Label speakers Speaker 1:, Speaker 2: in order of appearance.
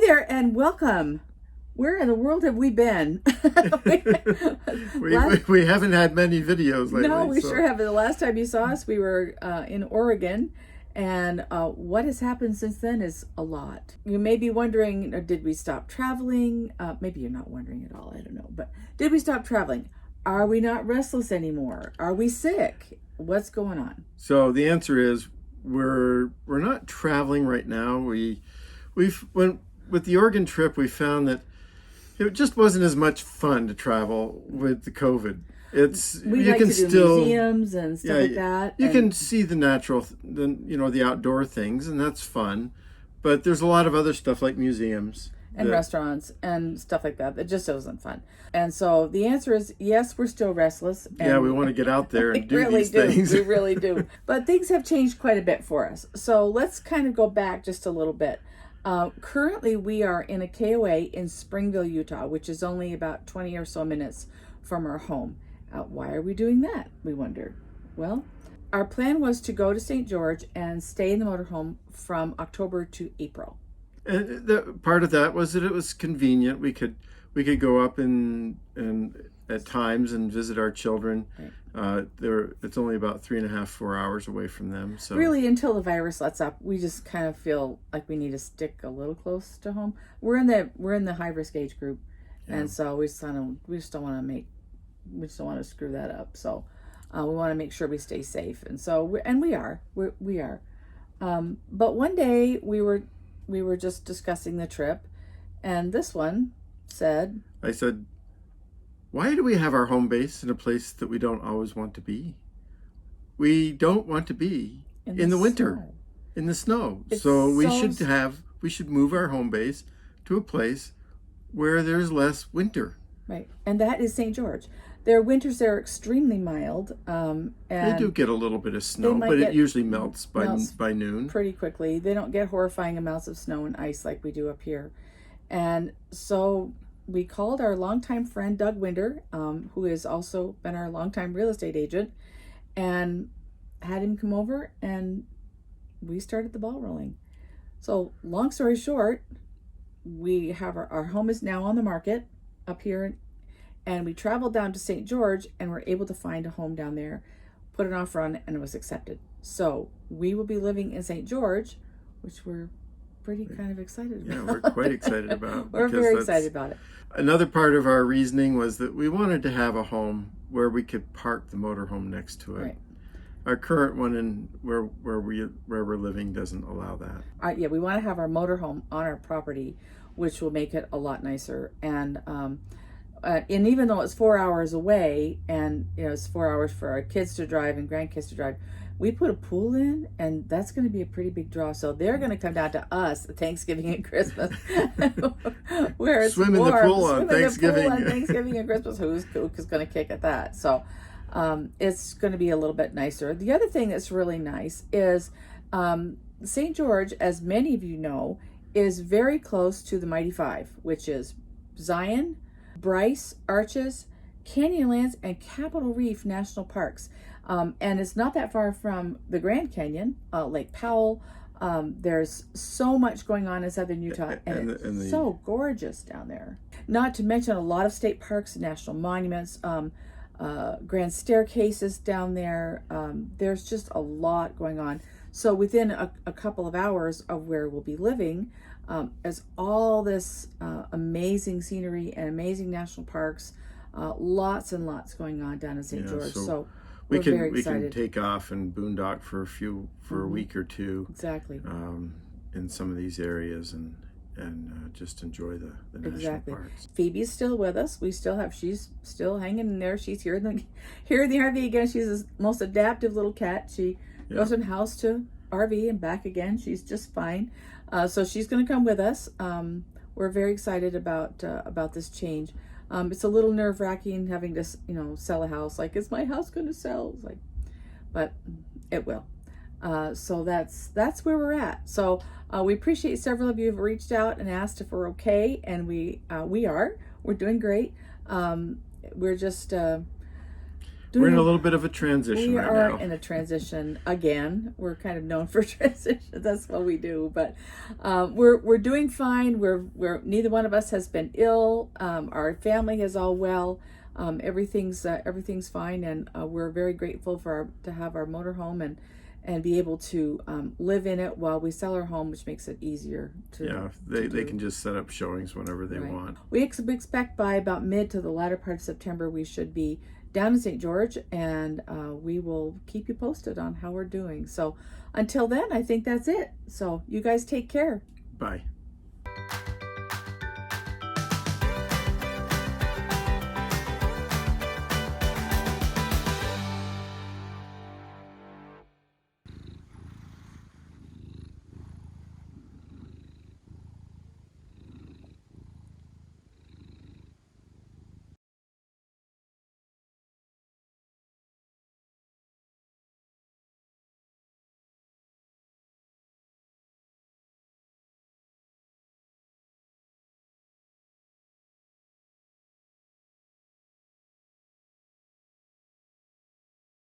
Speaker 1: there and welcome. Where in the world have we been?
Speaker 2: We haven't had many videos lately.
Speaker 1: No, we sure haven't. The last time you saw us, we were in Oregon, and what has happened since then is a lot. You may be wondering, did we stop traveling? Maybe you're not wondering at all, I don't know. But did we stop traveling? Are we not restless anymore? Are we sick? What's going on?
Speaker 2: So the answer is we're not traveling right now. With the Oregon trip, we found that it just wasn't as much fun to travel with the COVID.
Speaker 1: We like to do museums and stuff like that.
Speaker 2: You can see the natural, the outdoor things, and that's fun. But there's a lot of other stuff like museums
Speaker 1: and restaurants and stuff like that. It just wasn't fun. And so the answer is yes, we're still restless. And
Speaker 2: we want to get out there and do these
Speaker 1: things.
Speaker 2: We
Speaker 1: really do. But things have changed quite a bit for us. So let's kind of go back just a little bit. Currently, we are in a KOA in Springville, Utah, which is only about 20 or so minutes from our home. Why are we doing that, we wonder? Well, our plan was to go to St. George and stay in the motorhome from October to April.
Speaker 2: And part of that was that it was convenient. We could go up and at times and visit our children. Right. It's only about 3.5-4 hours away from them. So
Speaker 1: really, until the virus lets up, we just kind of feel like we need to stick a little close to home. We're in the high risk age group, and so we just don't want to screw that up. So we want to make sure we stay safe, and so we are. But one day we were just discussing the trip, and this one said,
Speaker 2: I said, why do we have our home base in a place that we don't always want to be? We don't want to be in the winter, in the snow. So we should move our home base to a place where there's less winter.
Speaker 1: Right, and that is St. George. Their winters there are extremely mild. And
Speaker 2: they do get a little bit of snow, but it usually melts by noon.
Speaker 1: Pretty quickly. They don't get horrifying amounts of snow and ice like we do up here. And so we called our longtime friend, Doug Winder, who has also been our longtime real estate agent, and had him come over, and we started the ball rolling. So long story short, we have our home is now on the market up here, and we traveled down to St. George and were able to find a home down there, put an offer on it, and it was accepted. So we will be living in St. George, which we're pretty kind of excited about.
Speaker 2: Yeah, we're quite excited about.
Speaker 1: We're very excited about it.
Speaker 2: Another part of our reasoning was that we wanted to have a home where we could park the motorhome next to it. Right. Our current one where we're living doesn't allow that.
Speaker 1: We want to have our motorhome on our property, which will make it a lot nicer. And even though it's 4 hours away, and it's 4 hours for our kids to drive and grandkids to drive, we put a pool in, and that's going to be a pretty big draw. So they're going to come down to us at Thanksgiving and Christmas, where it's
Speaker 2: swim
Speaker 1: warm.
Speaker 2: In the pool on Thanksgiving.
Speaker 1: On Thanksgiving and Christmas. Who's going to kick at that? So it's going to be a little bit nicer. The other thing that's really nice is St. George, as many of you know, is very close to the Mighty Five, which is Zion, Bryce, Arches, Canyonlands, and Capitol Reef National Parks. And it's not that far from the Grand Canyon, Lake Powell. There's so much going on in southern Utah, and it's so gorgeous down there. Not to mention a lot of state parks, national monuments, grand staircases down there. There's just a lot going on. So within a couple of hours of where we'll be living, is all this amazing scenery and amazing national parks, lots and lots going on down in St. George. So we can
Speaker 2: take off and boondock for a week or two.
Speaker 1: Exactly.
Speaker 2: In some of these areas and just enjoy the national parks.
Speaker 1: Phoebe's still with us. She's still hanging in there. She's here in the RV again. She's the most adaptive little cat. She goes from house to RV and back again. She's just fine. So she's going to come with us. We're very excited about this change. It's a little nerve-wracking having to, sell a house. Like, is my house going to sell? It's like, but it will. So that's where we're at. So we appreciate several of you have reached out and asked if we're okay, and we are. We're doing great. We're just
Speaker 2: We're in a little bit of a transition
Speaker 1: we
Speaker 2: right
Speaker 1: are
Speaker 2: now.
Speaker 1: in a transition again. We're kind of known for transition. That's what we do. But we're doing fine. We're neither one of us has been ill. Our family is all well. Everything's fine, and we're very grateful to have our motorhome and be able to live in it while we sell our home, which makes it easier to.
Speaker 2: Yeah, they can just set up showings whenever they want.
Speaker 1: We expect by about mid to the latter part of September we should be down in St. George, and we will keep you posted on how we're doing. So until then, I think that's it. So you guys take care.
Speaker 2: Bye.